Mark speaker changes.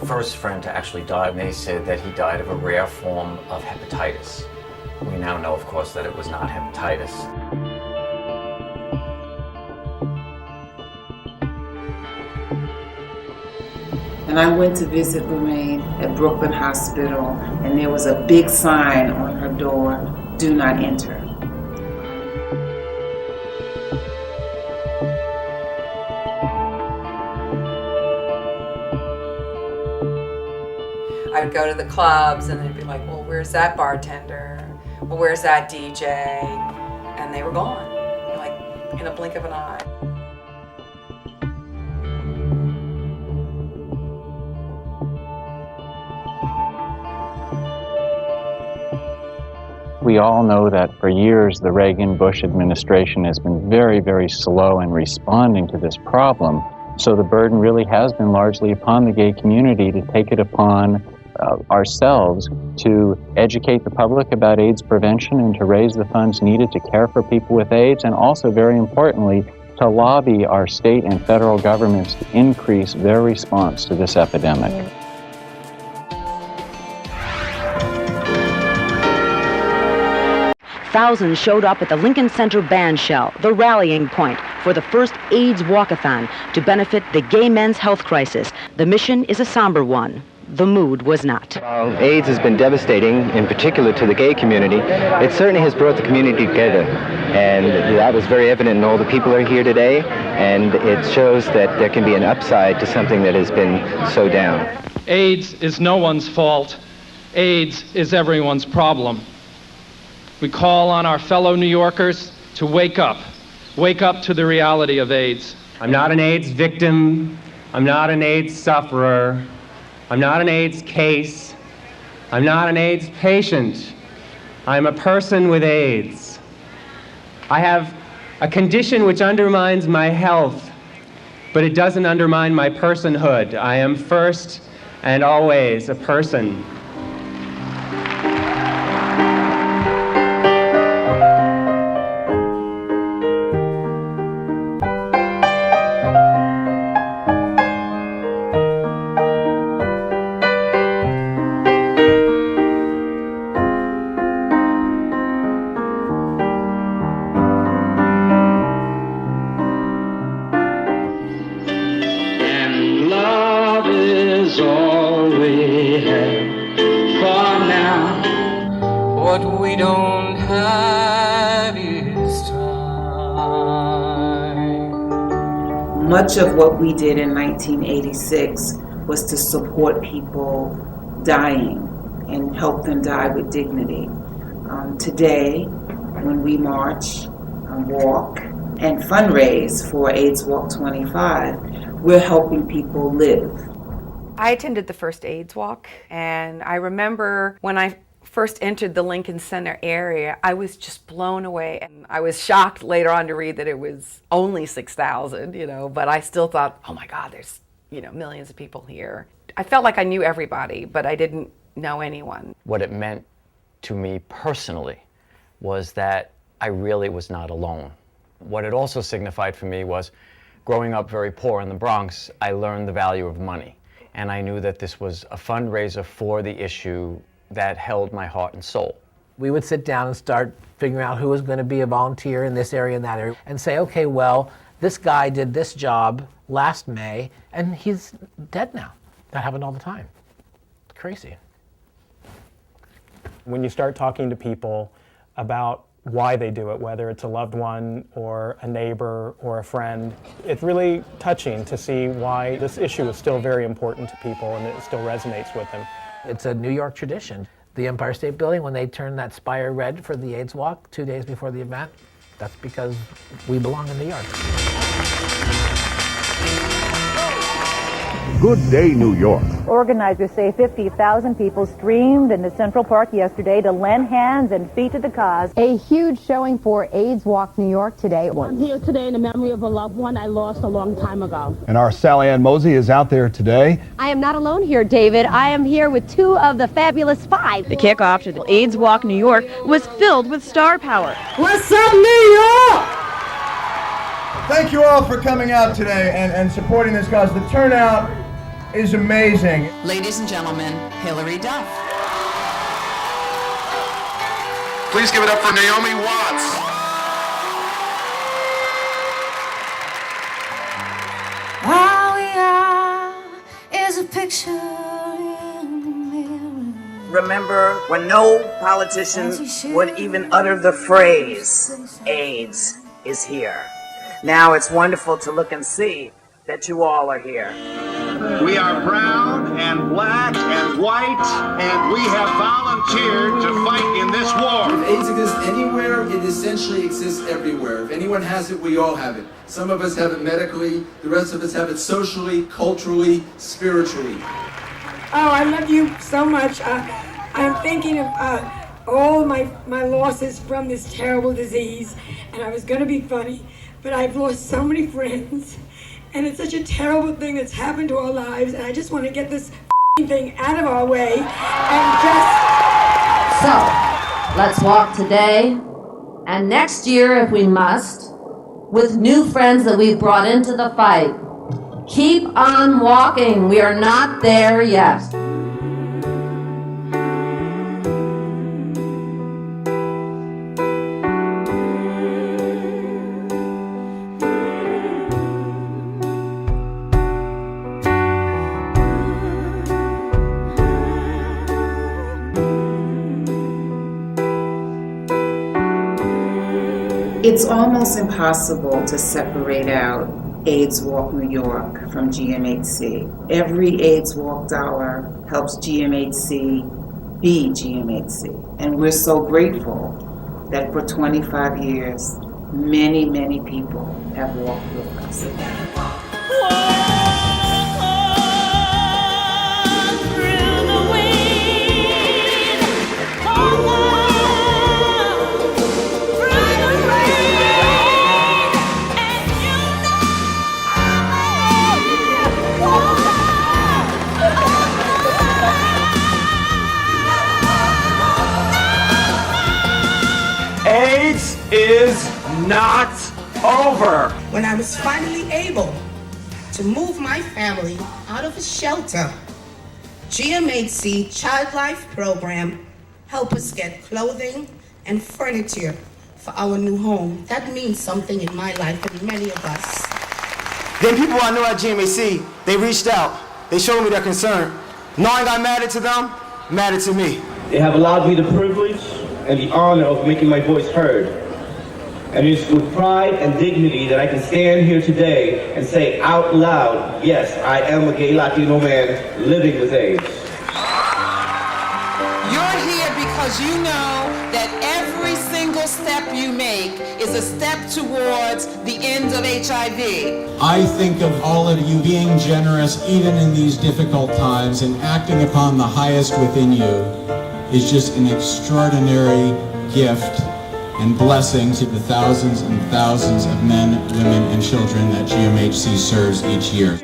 Speaker 1: first friend to actually die, and they said that he died of a rare form of hepatitis. We now know, of course, that it was not hepatitis.
Speaker 2: And I went to visit Lorraine at Brooklyn Hospital, and there was a big sign on her door, "Do not enter."
Speaker 3: I would go to the clubs and they'd be like, well, where's that bartender? Well, where's that DJ? And they were gone, like in a blink of an eye.
Speaker 4: We all know that for years the Reagan-Bush administration has been very, very slow in responding to this problem. So the burden really has been largely upon the gay community to take it upon ourselves to educate the public about AIDS prevention and to raise the funds needed to care for people with AIDS, and also, very importantly, to lobby our state and federal governments to increase their response to this epidemic.
Speaker 5: Thousands showed up at the Lincoln Center band shell, the rallying point for the first AIDS walkathon to benefit the gay men's health crisis. The mission is a somber one. The mood was not.
Speaker 6: While AIDS has been devastating, in particular to the gay community, it certainly has brought the community together. And that was very evident in all the people who are here today, and it shows that there can be an upside to something that has been so down.
Speaker 7: AIDS is no one's fault. AIDS is everyone's problem. We call on our fellow New Yorkers to wake up to the reality of AIDS.
Speaker 8: I'm not an AIDS victim. I'm not an AIDS sufferer. I'm not an AIDS case. I'm not an AIDS patient. I'm a person with AIDS. I have a condition which undermines my health, but it doesn't undermine my personhood. I am first and always a person.
Speaker 3: What we don't have is time.
Speaker 2: Much of what we did in 1986 was to support people dying and help them die with dignity. Today, when we march, walk, and fundraise for AIDS Walk 25, we're helping people live.
Speaker 3: I attended the first AIDS Walk, and I remember when I first entered the Lincoln Center area, I was just blown away. And I was shocked later on to read that it was only 6,000, but I still thought, oh my God, there's, millions of people here. I felt like I knew everybody, but I didn't know anyone.
Speaker 1: What it meant to me personally was that I really was not alone. What it also signified for me was, growing up very poor in the Bronx, I learned the value of money. And I knew that this was a fundraiser for the issue that held my heart and soul.
Speaker 9: We would sit down and start figuring out who was going to be a volunteer in this area and that area, and say, okay, well, this guy did this job last May, and he's dead now. That happened all the time. It's crazy.
Speaker 10: When you start talking to people about why they do it, whether it's a loved one or a neighbor or a friend, it's really touching to see why this issue is still very important to people and it still resonates with them.
Speaker 9: It's a New York tradition. The Empire State Building, when they turned that spire red for the AIDS Walk 2 days before the event, that's because we belong in New York.
Speaker 11: Good Day, New York.
Speaker 12: Organizers say 50,000 people streamed into Central Park yesterday to lend hands and feet to the cause.
Speaker 13: A huge showing for AIDS Walk New York today.
Speaker 14: I'm here today in the memory of a loved one I lost a long time ago.
Speaker 11: And our Sally Ann Mosey is out there today.
Speaker 13: I am not alone here, David. I am here with two of the fabulous five.
Speaker 15: The kickoff to the AIDS Walk New York was filled with star power.
Speaker 16: What's up, New York?
Speaker 17: Thank you all for coming out today and supporting this cause. The turnout is amazing.
Speaker 18: Ladies and gentlemen, Hillary Duff.
Speaker 19: Please give it up for Naomi Watts.
Speaker 20: All we are is a picture in the mirror.
Speaker 21: Remember when no politician would even utter the phrase, AIDS is here. Now it's wonderful to look and see that you all are here.
Speaker 19: We are brown and black and white, and we have volunteered to fight in this war.
Speaker 22: If AIDS exists anywhere, it essentially exists everywhere. If anyone has it, we all have it. Some of us have it medically, the rest of us have it socially, culturally, spiritually.
Speaker 16: Oh, I love you so much. I'm thinking of all my losses from this terrible disease, and I was going to be funny, but I've lost so many friends, and it's such a terrible thing that's happened to our lives, and I just want to get this thing out of our way and just...
Speaker 23: So, let's walk today and next year if we must, with new friends that we've brought into the fight. Keep on walking. We are not there yet.
Speaker 2: It's almost impossible to separate out AIDS Walk New York from GMHC. Every AIDS Walk dollar helps GMHC be GMHC. And we're so grateful that for 25 years, many, many people have walked with us.
Speaker 17: AIDS is not over.
Speaker 24: When I was finally able to move my family out of a shelter, GMHC Child Life Program helped us get clothing and furniture for our new home. That means something in my life and many of us.
Speaker 25: Then people I knew at GMHC, they reached out. They showed me their concern. Knowing I mattered to them, mattered to me.
Speaker 26: They have allowed me the privilege and the honor of making my voice heard. And it's with pride and dignity that I can stand here today and say out loud, yes, I am a gay Latino man living with AIDS.
Speaker 18: You're here because you know that every single step you make is a step towards the end of HIV.
Speaker 27: I think of all of you being generous even in these difficult times and acting upon the highest within you is just an extraordinary gift and blessing to the thousands and thousands of men, women, and children that GMHC serves each year.